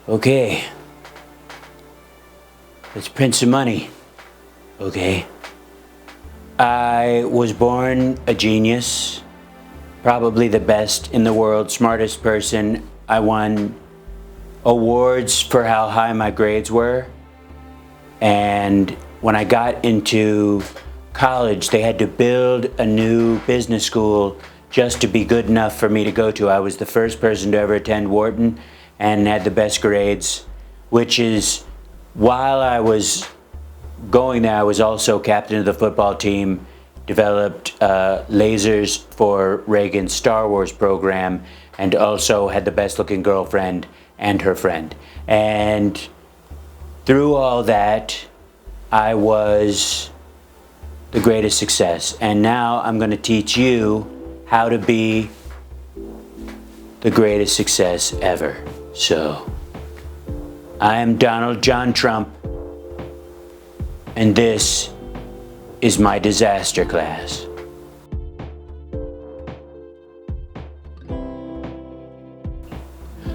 Okay. Let's print some money. Okay. I was born a genius, probably the best in the world, smartest person. I won awards for how high my grades were. And when I got into college, they had to build a new business school just to be good enough for me to go to. I was the first person to ever attend Wharton and had the best grades, which is, while I was going there, I was also captain of the football team, developed lasers for Reagan's Star Wars program, and also had the best looking girlfriend and her friend. And through all that, I was the greatest success. And now I'm going to teach you how to be the greatest success ever. So, I am Donald John Trump, and this is my disaster class.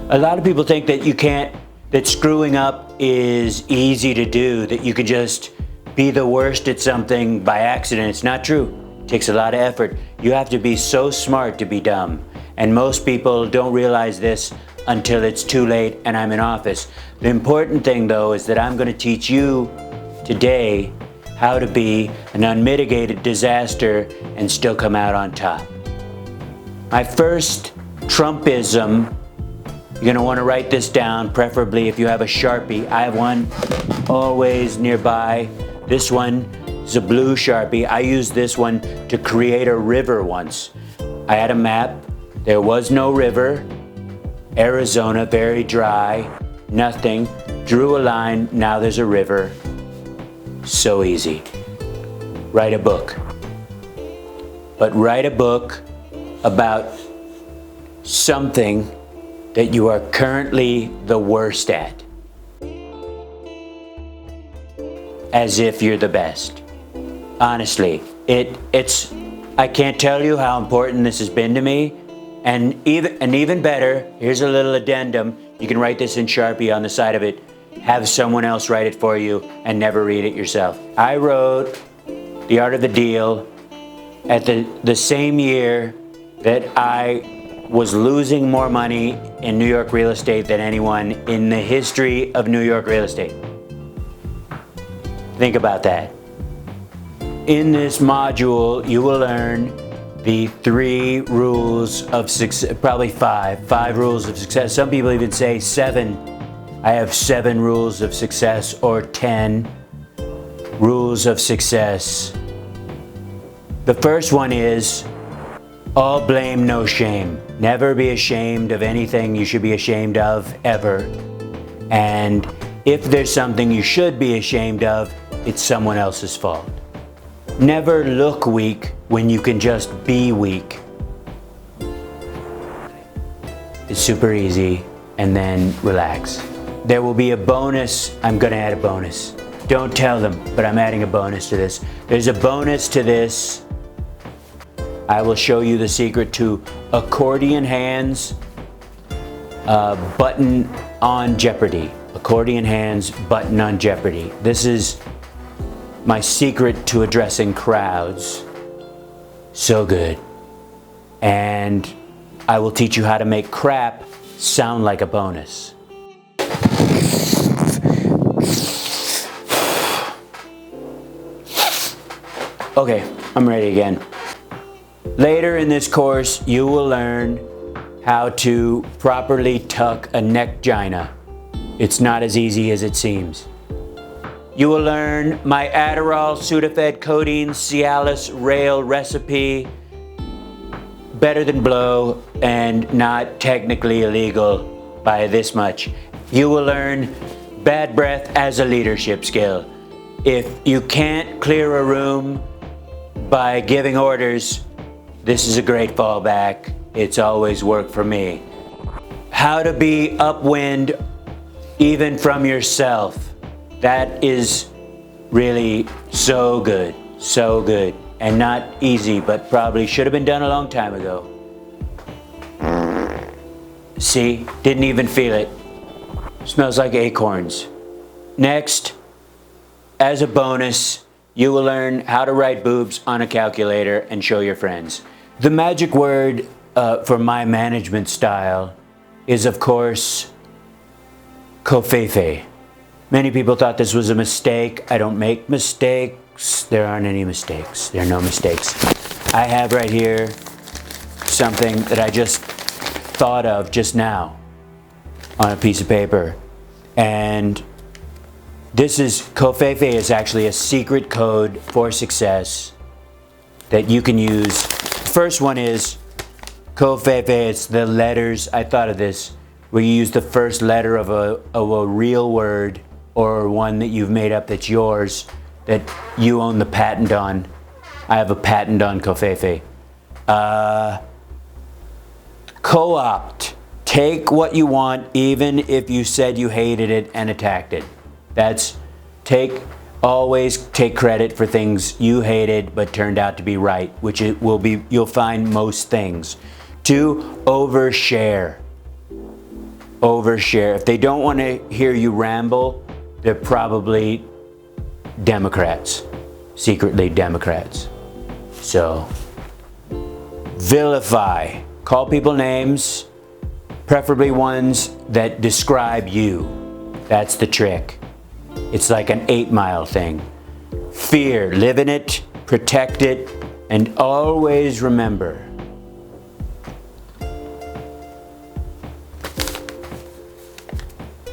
A lot of people think that that screwing up is easy to do, that you can just be the worst at something by accident. It's not true. It takes a lot of effort. You have to be so smart to be dumb. And most people don't realize this until it's too late and I'm in office. The important thing, though, is that I'm going to teach you today how to be an unmitigated disaster and still come out on top. My first Trumpism, you're going to want to write this down, preferably if you have a Sharpie. I have one always nearby. This one is a blue Sharpie. I used this one to create a river once. I had a map. There was no river. Arizona, very dry, nothing. Drew a line, now there's a river. So easy. Write a book. But write a book about something that you are currently the worst at, as if you're the best. Honestly, I can't tell you how important this has been to me. And even better, here's a little addendum. You can write this in Sharpie on the side of it. Have someone else write it for you and never read it yourself. I wrote The Art of the Deal at the same year that I was losing more money in New York real estate than anyone in the history of New York real estate. Think about that. In this module, you will learn the 3 rules of success, probably 5 rules of success. Some people even say 7. I have 7 rules of success, or 10 rules of success. The first one is all blame, no shame. Never be ashamed of anything you should be ashamed of, ever. And if there's something you should be ashamed of, it's someone else's fault. Never look weak when you can just be weak. It's super easy, and then relax. There will be a bonus. I'm gonna add a bonus. Don't tell them, but I'm adding a bonus to this. There's a bonus to this. I will show you the secret to accordion hands, button on Jeopardy. Accordion hands, button on Jeopardy. This is my secret to addressing crowds. So good. And I will teach you how to make crap sound like a bonus. Okay, I'm ready again. Later in this course, you will learn how to properly tuck a NECK-GINA. It's not as easy as it seems. You will learn my ADDERALL, SUDAFED, CODINE, CIALIS, rail recipe, better than blow and not technically illegal by this much. You will learn bad breath as a leadership skill. If you can't clear a room by giving orders, this is a great fallback. It's always worked for me. How to be upwind even from yourself. That is really so good, and not easy, but probably should have been done a long time ago. See, didn't even feel it. Smells like acorns. Next, as a bonus, you will learn how to write boobs on a calculator and show your friends. The magic word for my management style is, of course, COVFEFE. Many people thought this was a mistake. I don't make mistakes. There aren't any mistakes. There are no mistakes. I have right here something that I just thought of just now on a piece of paper. And this is, COVFEFE is actually a secret code for success that you can use. First one is COVFEFE. It's the letters. I thought of this, where you use the first letter of a real word or one that you've made up that's yours, that you own the patent on. I have a patent on COVFEFE. Co-opt. Take what you want, even if you said you hated it and attacked it. That's always take credit for things you hated but turned out to be right, which it will be, you'll find most things. 2, overshare. Overshare. If they don't want to hear you ramble, they're probably Democrats, secretly Democrats. So, vilify. Call people names, preferably ones that describe you. That's the trick. It's like an 8 Mile thing. Fear, live in it, protect it, and always remember.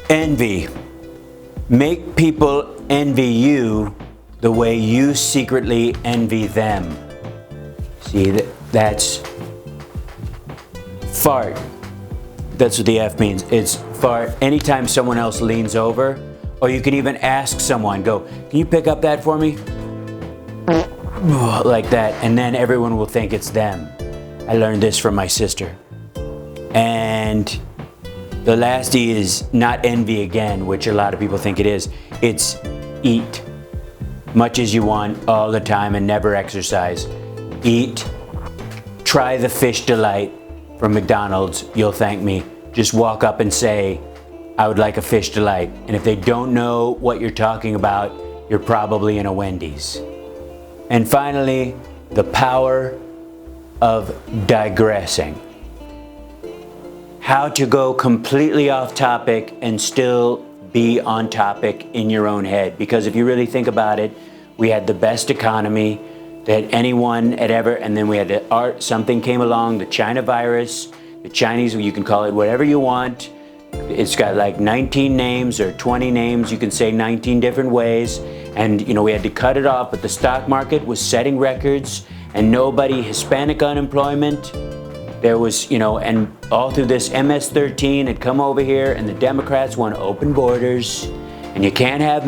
Envy. Make people envy you the way you secretly envy them. See, that's fart. That's what the F means. It's fart. Anytime someone else leans over, or you can even ask someone, go, can you pick up that for me? Like that, and then everyone will think it's them. I learned this from my sister. And the last E is not envy again, which a lot of people think it is. It's eat. Much as you want, all the time, and never exercise. Eat. Try the fish delight from McDonald's. You'll thank me. Just walk up and say, I would like a fish delight. And if they don't know what you're talking about, you're probably in a Wendy's. And finally, the power of digressing. How to go completely off topic and still be on topic in your own head. Because if you really think about it, we had the best economy that anyone had ever, and then we had the art, something came along, the China virus, the Chinese, you can call it whatever you want. It's got like 19 names or 20 names. You can say 19 different ways. And you know, we had to cut it off, but the stock market was setting records and nobody, Hispanic unemployment, there was, you know, and all through this MS-13 had come over here and the Democrats want open borders and you can't have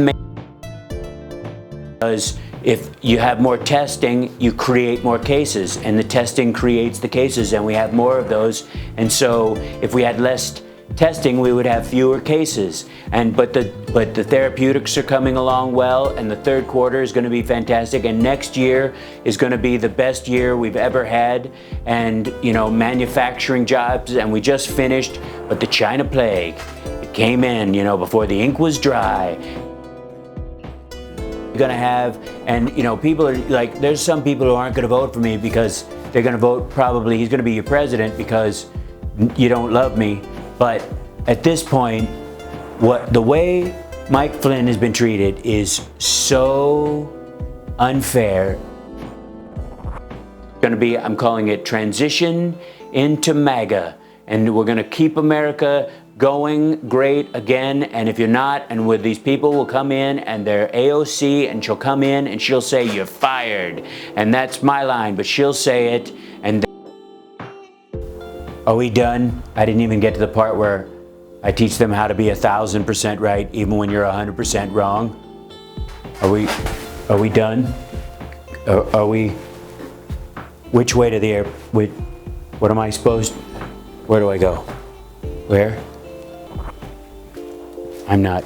because if you have more testing, you create more cases and the testing creates the cases and we have more of those. And so if we had less testing, we would have fewer cases. But the therapeutics are coming along well, and the third quarter is going to be fantastic, and next year is going to be the best year we've ever had. And you know, manufacturing jobs, and we just finished, but the China plague, it came in, you know, before the ink was dry. We're going to have, and you know, people are like, there's some people who aren't going to vote for me because they're going to vote, probably he's going to be your president because you don't love me. But at this point, the way Mike Flynn has been treated is so unfair. Going to be, I'm calling it transition into MAGA, and we're going to keep America going great again. And if you're not, and with these people will come in and they're AOC, and she'll come in and she'll say you're fired, and that's my line, but she'll say it. And are we done? I didn't even get to the part where I teach them how to be 1,000% right, even when you're 100% wrong. Are we done? Are we? Which way to the air? What am I supposed? Where do I go? Where? I'm not.